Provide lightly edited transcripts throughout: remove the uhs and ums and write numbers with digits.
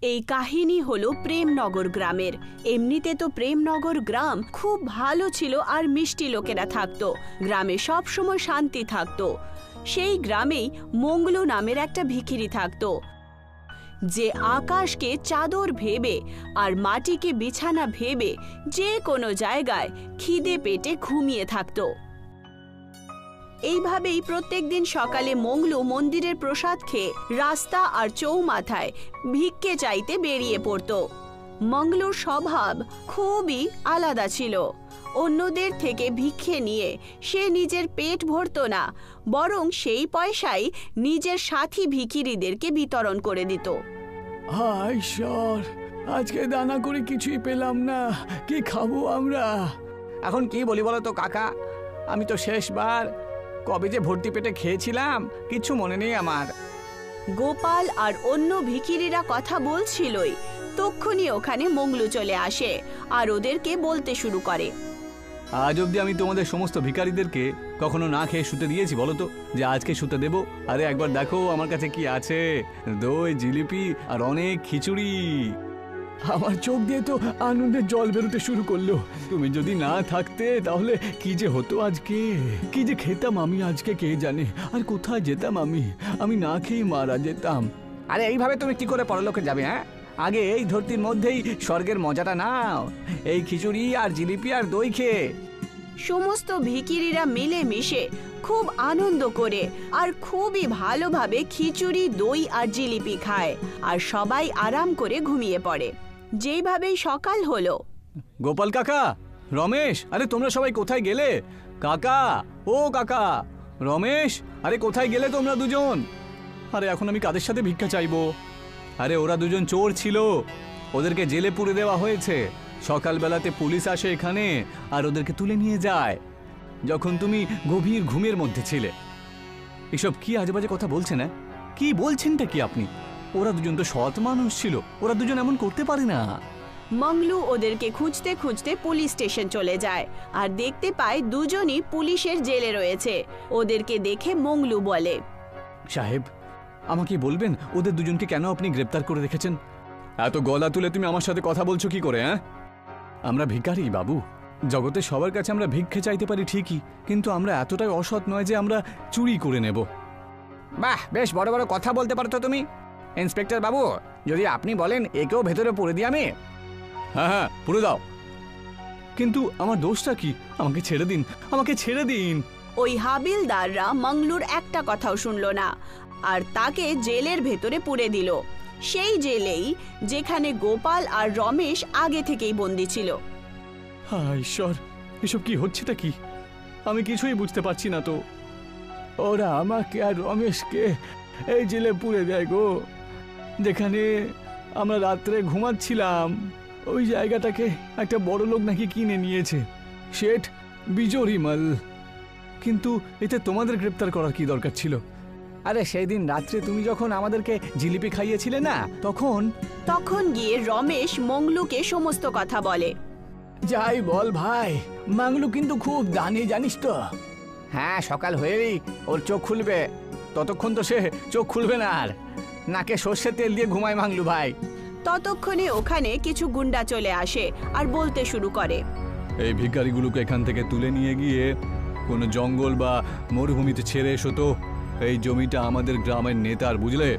এই কাহিনী হলো প্রেমনগর গ্রামের। এমনিতে তো প্রেমনগর গ্রাম খুব ভালো ছিল আর মিষ্টি লোকেরা থাকতো, গ্রামে সব সময় শান্তি থাকতো। সেই গ্রামেই মঙ্গলু নামের একটা ভিখিরি থাকতো, যে আকাশকে চাদর ভেবে আর মাটিকে বিছানা ভেবে যে কোনো জায়গায় খিদে পেটে ঘুমিয়ে থাকতো। এইভাবেই প্রত্যেকদিন সকালে মঙ্গলু মন্দিরের প্রসাদ খেয়ে রাস্তা আর চৌমাথায় ভিক্ষে চাইতে বেরিয়ে পড়ত। মঙ্গলুর স্বভাব খুবই আলাদা ছিল। অন্যদের থেকে ভিক্ষে নিয়ে সে নিজের পেট ভরত না, বরং সেই পয়সাই নিজের সাথী ভিখিরিদেরকে বিতরণ করে দিত। হায় ঈশ্বর, আজকে দানা করে কিছুই পেলাম না, কি খাবো আমরা? এখন কি বলি বলো তো কাকা, আমি তো শেষবার কবে যে ভর্তি পেটে খেয়েছিলাম কিছু মনে নেই আমার। গোপাল আর অন্য ভিখিরিরা কথা বলছিলই, তক্ষুনি ওখানে মঙ্গলু চলে আসে আর ওদেরকে বলতে শুরু করে, আজ অব্দি আমি তোমাদের সমস্ত ভিখারিদেরকে কখনো না খেয়ে শুতে দিয়েছি বলো তো, যে আজকে শুতে দেবো? আরে একবার দেখো আমার কাছে কি আছে, দই, জিলিপি আর অনেক খিচুড়ি। আমার চোখ দিয়ে তো আনন্দের জল বেরোতে শুরু করলো। তুমি যদি না থাকতে তাহলে কি যে হতো আজকে, কি যে খেতাম আমি আজকে কে জানে, আর কোথায় যেতাম আমি না খেয়ে মারা যেতাম। আরে এইভাবে তুমি কি করে পরলোকে যাবে? হ্যাঁ, আগে এই ধরতির মধ্যেই স্বর্গের মজাটা নাও, এই খিচুড়ি আর জিলিপি আর দই খেয়ে। সমস্ত ভিখিরিরা মিলে মিশে খুব আনন্দ করে আর খুবই ভালোভাবে খিচুড়ি, দই আর জিলিপি খায়, আর সবাই আরাম করে ঘুমিয়ে পড়ে। যেইভাবেই সকাল হলো, গোপাল কাকা, রমেশ, আরে তোমরা সবাই কোথায় গেলে? কাকা, ও কাকা, রমেশ, আরে কোথায় গেলে তোমরা দুজন? আরে এখন আমি কাদের সাথে ভিক্ষা চাইবো? আরে ওরা দুজন চোর ছিল, ওদেরকে জেলে পুরে দেওয়া হয়েছে। সকালবেলাতে পুলিশ আসে এখানে আর ওদেরকে তুলে নিয়ে যায়, যখন তুমি গভীর ঘুমের মধ্যে ছিলে। এসব কি আজেবাজে কথা বলছেন? না, কি বলছেনটা কি আপনি? ওরা দুজন তো সৎ মানুষ ছিল, ওরা দুজন এমন করতে পারে না। মঙ্গলু ওদেরকে খুঁজতে খুঁজতে পুলিশ স্টেশন চলে যায় আর দেখতে পায় দুজনই পুলিশের জেলে রয়েছে। ওদেরকে দেখে মঙ্গলু বলে, সাহেব, আমাকে বলবেন ওদের দুজনকে কেন আপনি গ্রেপ্তার করে রেখেছেন? এত গলা তুলে তুমি আমার সাথে কথা বলছো কি করে? হ্যাঁ, আমরা ভিখারি বাবু, জগতে সবার কাছে আমরা ভিক্ষে চাইতে পারি ঠিকই, কিন্তু আমরা এতটাই অসৎ নয় যে আমরা চুরি করে নেব। বাহ, বেশ বড় বড় কথা বলতে পারো তো তুমি। ইন্সপেক্টর বাবু, যদি আপনি বলেন একেও ভেতরে পুরে দিই আমি। হ্যাঁ হ্যাঁ, পুরে দাও, কিন্তু আমার দোষটা কি? আমাকে ছেড়ে দিন, আমাকে ছেড়ে দিন। ওই হাবিলদাররা মঙ্গলুর একটা কথাও শুনল না আর তাকে জেলের ভেতরে পুরে দিল, সেই জেলেই যেখানে গোপাল আর রমেশ আগে থেকেই বন্দী ছিল। হায় ঈশ্বর, এসব কি হচ্ছেটা কি? আমি কিছুই বুঝতে পারছি না তো। ওরা আমাকে আর রমেশকে এই জেলে পুরে দেয় গো, যেখানে আমরা রাত্রে ঘুমাচ্ছিলাম। ওই জায়গাটাকে একটা বড় লোক নাকি কিনে নিয়েছে, শেঠ বিজরিমাল। কিন্তু এতে তোমাদের গ্রেপ্তার করার কি দরকার ছিল? আরে সেই দিন রাত্রে তুমি যখন আমাদেরকে জিলিপি খাইয়েছিলে না, তখন গিয়ে রমেশ মঙ্গলুকে সমস্ত কথা বলে। যাই বল ভাই, মাংলু কিন্তু খুব দানি, জানিস তো? হ্যাঁ, সকাল হয়েই ওর চোখ খুলবে, ততক্ষণ তো সে চোখ খুলবে না, আর নাকে সর্ষের তেল দিয়ে ঘুমায় মাংলু ভাই। ততক্ষণে ওখানে কিছু গুন্ডা চলে আসে আর বলতে শুরু করে, এই ভিখারিগুলোকে এখান থেকে তুলে নিয়ে গিয়ে কোনো জঙ্গল বা মরুভূমিতে ছেড়ে এসো তো। এই জমিটা আমাদের গ্রামের নেতার, বুঝলে?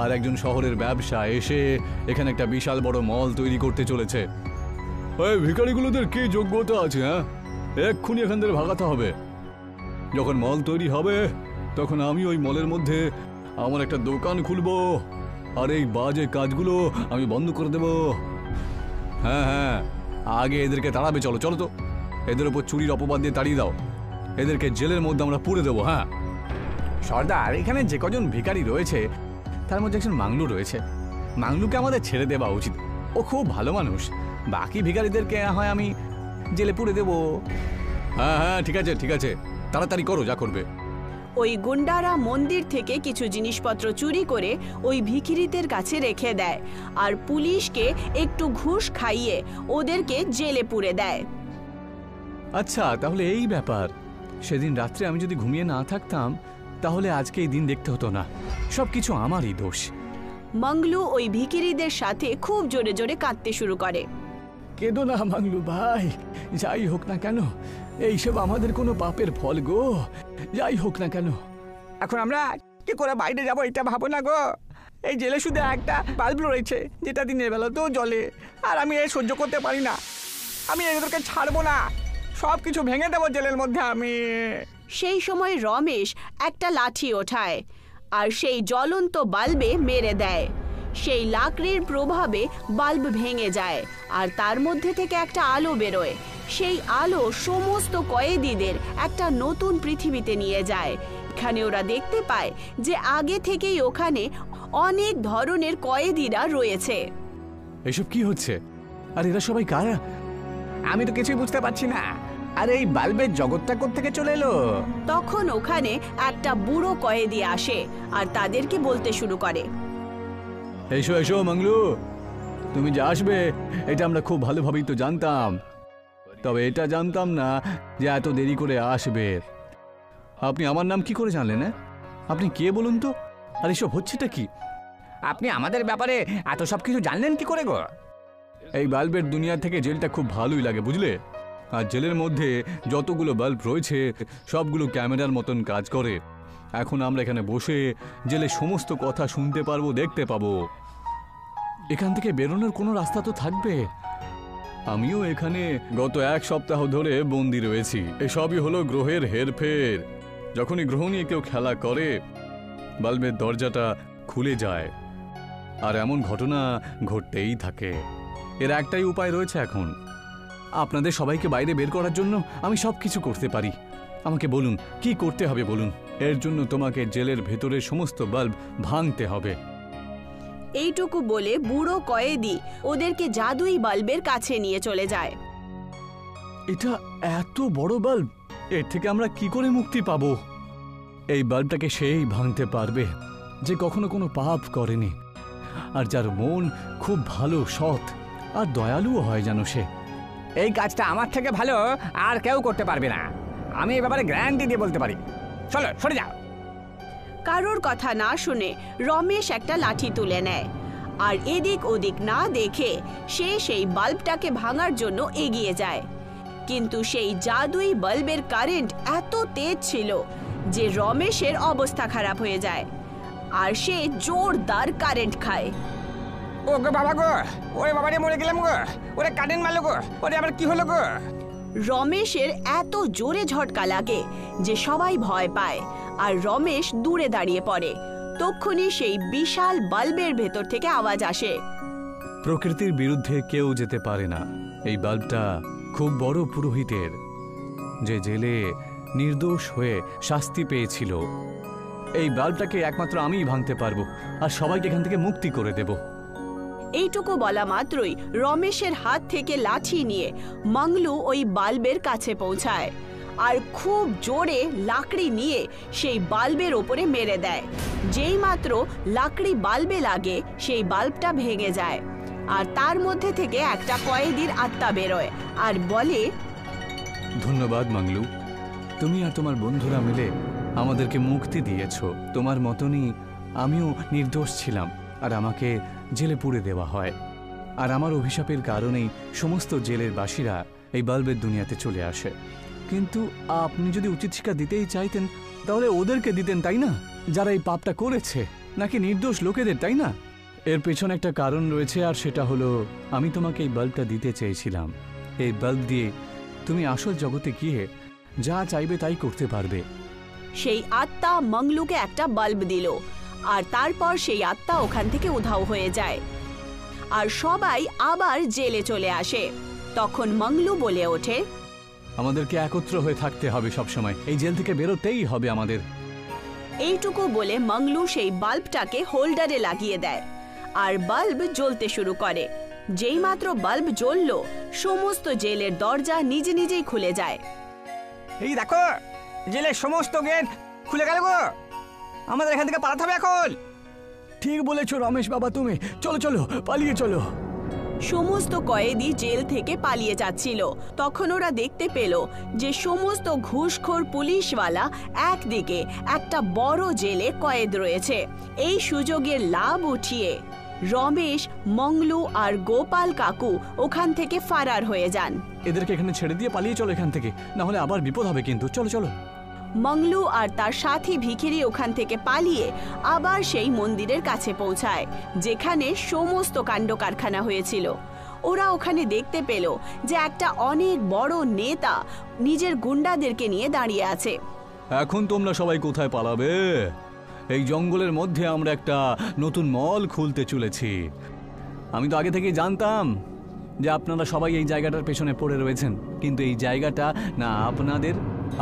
আর একজন শহরের ব্যবসা এসে এখানে একটা বিশাল বড় মল তৈরি করতে চলেছে। ওই ভিখারিগুলোদের কি যোগ্যতা আছে? হ্যাঁ, এক্ষুনি এখান থেকে ভাগাতে হবে। যখন মল তৈরি হবে তখন আমি ওই মলের মধ্যে আমার একটা দোকান খুলবো, আর এই বাজে কাজগুলো আমি বন্ধ করে দেব। হ্যাঁ হ্যাঁ, আগে এদেরকে তাড়াবে, চলো চলো তো। এদের ওপর চুরির অপবাদ দিয়ে তাড়িয়ে দাও, এদেরকে জেলের মধ্যে আমরা পুরে দেবো। হ্যাঁ সর্দার, এখানে যে কজন ভিখারি রয়েছে তার মধ্যে একজন মাংলু রয়েছে, মাংলুকে আমাদের ছেড়ে দেওয়া উচিত। ও খুব ভালো মানুষ, বাকি ভিখারিদেরকে হয় আমি জেলে পুরে দেব। হ্যাঁ হ্যাঁ, ঠিক আছে ঠিক আছে, তাড়াতাড়ি করো যা করবে। ওই গুন্ডারা মন্দির থেকে কিছু জিনিসপত্র চুরি করে ওই ভিখিরিদের কাছে রেখে দেয় আর পুলিশকে একটু ঘুষ খাইয়ে ওদেরকে জেলে পুরে দেয়। আচ্ছা, তাহলে এই ব্যাপার। সেদিন রাত্রে আমি যদি ঘুমিয়ে না থাকতাম তাহলে আজকে এই দিন দেখতে হতো না। সবকিছু আমারই দোষ। মংলু ওই ভিখিরিদের সাথে খুব জোরে জোরে কাঁদতে শুরু করে। কেঁদো না মাংলু ভাই, যাই হোক না কেন এইসব আমাদের কোনো পাপের ফল গো। যাই হোক না কেন এখন আমরা কি করে বাইরে যাবো এটা ভাবো না গো। এই জেলে শুধু একটা বাল্ব রয়েছে যেটা দিনের বেলাতেও জ্বলে, আর আমি এই সহ্য করতে পারি না। আমি এদেরকে ছাড়বো না, সব কিছু ভেঙে দেবো জেলের মধ্যে আমি। সেই সময় রমেশ একটা লাঠি ওঠায় আর সেই জ্বলন্ত বাল্বে মেরে দেয়। সেই লাকড়ির প্রভাবে বাল্ব ভেঙে যায় আর তার মধ্যে থেকে একটা আলো বেরোয়। সেই আলো সমস্ত কয়েদিদের একটা নতুন পৃথিবীতে নিয়ে যায়। এখানে ওরা দেখতে পায় যে আগে থেকেই ওখানে অনেক ধরনের কয়েদিরা রয়েছে। এসব কি হচ্ছে? আর এরা সবাই কারা? আমি তো কিছুই বুঝতে পারছি না। আর এই বাল্বের জগৎটা কোত্থেকে চলে এলো? তখন ওখানে একটা বুড়ো কয়েদি আসে আর তাদেরকে বলতে শুরু করে, এসো এসো মংলু, তুমি যে আসবে এটা আমরা খুব ভালোভাবেই তো জানতাম, তবে এটা জানতাম না যে এত দেরি করে আসবে। আপনি আমার নাম কি করে জানলেন? আপনি কে বলুন তো? আর এসব হচ্ছেটা কি? আপনি আমাদের ব্যাপারে এত সব কিছু জানলেন কি করে গো? এই বাল্বের দুনিয়া থেকে জেলটা খুব ভালোই লাগে বুঝলে। আর জেলের মধ্যে যতগুলো বাল্ব রয়েছে সবগুলো ক্যামেরার মতন কাজ করে। এখন আমরা এখানে বসে জেলের সমস্ত কথা শুনতে পারবো, দেখতে পাবো। এখান থেকে বেরোনোর কোনো রাস্তা তো থাকবে। আমিও এখানে গত 1 সপ্তাহ ধরে বন্দি রয়েছি। এসবই হলো গ্রহের হেরফের। যখনই গ্রহ নিয়ে কেউ খেলা করে বাল্বের দরজাটা খুলে যায়, আর এমন ঘটনা ঘটতেই থাকে। এর একটাই উপায় রয়েছে এখন, আপনাদের সবাইকে বাইরে বের করার জন্য আমি সব কিছু করতে পারি। আমাকে বলুন কি করতে হবে বলুন। এর জন্য তোমাকে জেলের ভেতরের সমস্ত বাল্ব ভাঙতে হবে। এইটুকু বলে বুড়ো কয়েদি ওদেরকে জাদুই বাল্বের কাছে নিয়ে চলে যায়। এটা এত বড় বাল্ব, এর থেকে আমরা কি করে মুক্তি পাবো? এই বাল্বটাকে সেই ভাঙতে পারবে যে কখনো কোনো পাপ করেনি, আর যার মন খুব ভালো, সৎ আর দয়ালুও হয় জানো সে। এই কাজটা আমার থেকে ভালো আর কেউ করতে পারবে না। আমি এই ব্যাপারে গ্যারান্টি দিয়ে বলতে পারি। চলো সরে যাও। কারোর কথা না শুনে রমেশ একটা লাঠি তুলে নেয় আর এদিক ওদিক না দেখে সে সেই বাল্বটাকে ভাঙার জন্য এগিয়ে যায়। কিন্তু সেই জাদুই বাল্বের কারেন্ট এত তেজ ছিল যে রমেশের অবস্থা খারাপ হয়ে যায় আর সে জোরদার কারেন্ট খায়। ও গো বাবা গো, ওরে বাবা রে মরে গেলাম গো, ওরে কারেন্ট মারলো গো, ওরে আবার কি হলো গো? রমেশের এত জোরে ঝটকা লাগে যে সবাই ভয় পায় আর রমেশ দূরে দাঁড়িয়ে পড়ে। তক্ষুনি সেই বিশাল বাল্বের ভেতর থেকে আওয়াজ আসে, প্রকৃতির বিরুদ্ধে কেউ যেতে পারে না। এই বাল্বটা খুব বড় পুরোহিতের, যে জেলে নির্দোষ হয়ে শাস্তি পেয়েছিল। এই বাল্বটাকে একমাত্র আমিই ভাঙতে পারবো আর সবাইকে এখান থেকে মুক্তি করে দেব। এইটুকু বলা মাত্রই রমেশের হাত থেকে লাঠি নিয়ে মংলু ওই বাল্বের কাছে পৌঁছায় আর খুব জোরে লাকড়ি নিয়ে সেই বাল্বের ওপরে মেরে দেয়। যেই মাত্র লাকড়ি বাল্বে লাগে সেই বাল্বটা ভেঙে যায় আর তার মধ্যে থেকে একটা কয়েদির আত্মা বেরোয় আর বলে, ধন্যবাদ মংলু, তুমি আর তোমার বন্ধুরা মিলে আমাদেরকে মুক্তি দিয়েছ। তোমার মতনই আমিও নির্দোষ ছিলাম আর আমাকে জেলে পুড়ে দেওয়া হয়। আর আমার অভিশাপের কারণেই সমস্ত জেলের বাসীরা এই বাল্বের দুনিয়াতে চলে আসে। কিন্তু আপনি যদি উচিত শিক্ষা দিতেই চাইতেন তাহলে ওদেরকে দিতেন, তাই না, যারা এই পাপটা করেছে, নাকি নির্দোষ লোকেদের, তাই না? এর পেছনে একটা কারণ রয়েছে, আর সেটা হলো আমি তোমাকে এই বাল্বটা দিতে চেয়েছিলাম। এই বাল্ব দিয়ে তুমি আসল জগতে গিয়ে যা চাইবে তাই করতে পারবে। সেই আত্মা মংলুকে একটা বাল্ব দিল আর তারপর সেই আত্মা ওখান থেকে উধাও হয়ে যায় আর সবাই আবার জেলে চলে আসে। তখন মংলু বলে ওঠে, আমাদেরকে একত্র হয়ে থাকতে হবে সবসময়, এই জেল থেকে বেরোতেই হবে আমাদের। এইটুকু বলে মংলু সেই বাল্বটাকে হোল্ডারে লাগিয়ে দেয় আর বাল্ব জ্বলতে শুরু করে। যেই মাত্র বাল্ব জ্বলল সমস্ত জেলের দরজা নিজে নিজেই খুলে যায়। এই দেখো, জেলের সমস্ত গেট খুলে গেল গো, আমাদের এখান থেকে পালাতে হবে এখন। ঠিক বলেছো রমেশ বাবা, তুমি চলো চলো পালিয়ে চলো। সমস্ত কয়েদি জেল থেকে পালিয়ে যাচ্ছিল। তখন ওরা দেখতে পেল যে সমস্ত ঘুষখোর পুলিশওয়ালা একদিকে একটা বড় জেলে কয়েদ রয়েছে। এই সুযোগের লাভ উঠিয়ে রমেশ, মংলু আর গোপাল কাকু ওখান থেকে ফারার হয়ে যান। এদেরকে এখানে ছেড়ে দিয়ে পালিয়ে চলো এখান থেকে, না হলে আবার বিপদ হবে কিন্তু। চলো চলো। মংলু আর তার সাথী ভিখিরি ওখান থেকে পালিয়ে আবার সেই মন্দিরের কাছে পৌঁছায়, যেখানে সমস্ত কাণ্ড কারখানা হয়েছিল। ওরা ওখানে দেখতে পেল যে একটা অনেক বড় নেতা নিজের গুন্ডাদেরকে নিয়ে দাঁড়িয়ে আছে। এখন তোমরা সবাই কোথায় পালাবে? এই জঙ্গলের মধ্যে আমরা একটা নতুন মল খুলতে চলেছি। আমি তো আগে থেকেই জানতাম যে আপনারা সবাই এই জায়গাটার পেছনে পড়ে রয়েছেন, কিন্তু এই জায়গাটা না আপনাদের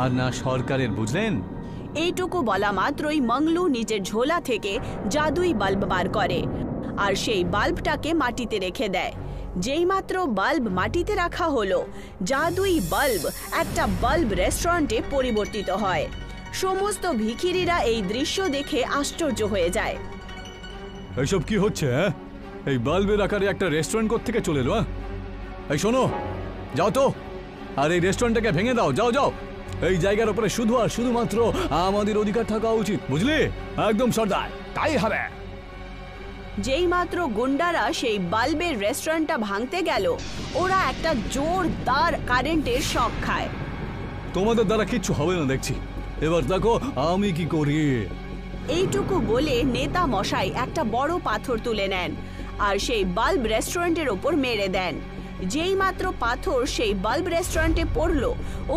আর না সরকারের, বুঝলেন? এইটুকু বলা মাত্রই মংলু নিজের ঝোলা থেকে জাদুই বাল্ব বার করে আর সেই বাল্বটাকে মাটিতে রেখে দেয়। যেই মাত্র বাল্ব মাটিতে রাখা হলো, জাদুই বাল্ব একটা বাল্ব রেস্টুরেন্টে পরিবর্তিত হয়। সমস্ত ভিখিরিরা এই দৃশ্য দেখে আশ্চর্য হয়ে যায়। এইসব কি হচ্ছে? এই বাল্বের আকারে একটা রেস্টুরেন্ট কোত্থেকে চলে এলো? এই শোনো, যাও তো, আর এই রেস্টুরেন্টটাকে ভেঙে দাও। যাও যাও, এই জায়গার উপরে শুধু আর শুধুমাত্র আমাদের অধিকার থাকা উচিত, বুঝলি? একদম সর্দার, তাই হবে। যেই মাত্র গুন্ডারা সেই বাল্বের রেস্টুরেন্টটা ভাঙতে গেল, ওরা একটা জোরদার কারেন্টের শক খায়। তোমাদের দ্বারা কিচ্ছু হবে না দেখছি, এবার দেখো আমি কি করি। এইটুকু বলে নেতা মশাই একটা বড় পাথর তুলে নেন আর সেই বাল্ব রেস্টুরেন্টের ওপর মেরে দেন। যেই মাত্র পাথর সেই বাল্ব রেস্টুরেন্টে পড়ল,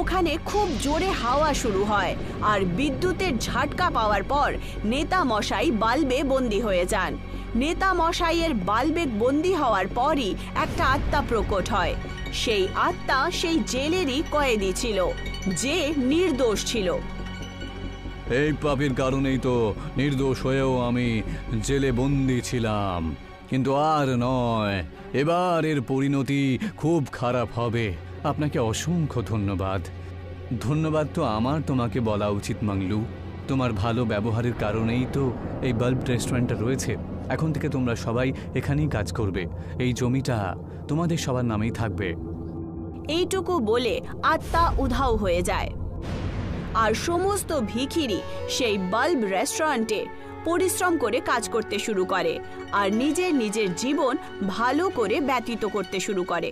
ওখানে খুব জোরে হাওয়া শুরু হয় আর বিদ্যুতের ঝাটকা পাওয়ার পর নেতা মশাই বাল্বে বন্দী হয়ে যান। নেতা মশাইয়ের বাল্বে বন্দী হওয়ার পরই একটা আত্মা প্রকট হয়। সেই আত্মা সেই জেলেরই কয়েদি ছিল, যে নির্দোষ ছিল। এই পাপের কারণেই তো নির্দোষ হয়েও আমি জেলে বন্দী ছিলাম, কিন্তু আর নয়, এবার এর পরিণতি খুব খারাপ হবে। আপনাকে অসংখ্য ধন্যবাদ। ধন্যবাদ তো আমার তোমাকে বলা উচিত মংলু। তোমার ভালো ব্যবহারের কারণেই তো এই বাল্ব রেস্টুরেন্টটা রয়েছে। এখন থেকে তোমরা সবাই এখানেই কাজ করবে, এই জমিটা তোমাদের সবার নামেই থাকবে। এইটুকু বলে আত্মা উধাও হয়ে যায় আর সমস্ত ভিখিরি সেই বাল্ব রেস্টুরেন্টে পরিশ্রম করে কাজ করতে শুরু করে আর নিজের নিজের জীবন ভালো করে ব্যতীত করতে শুরু করে।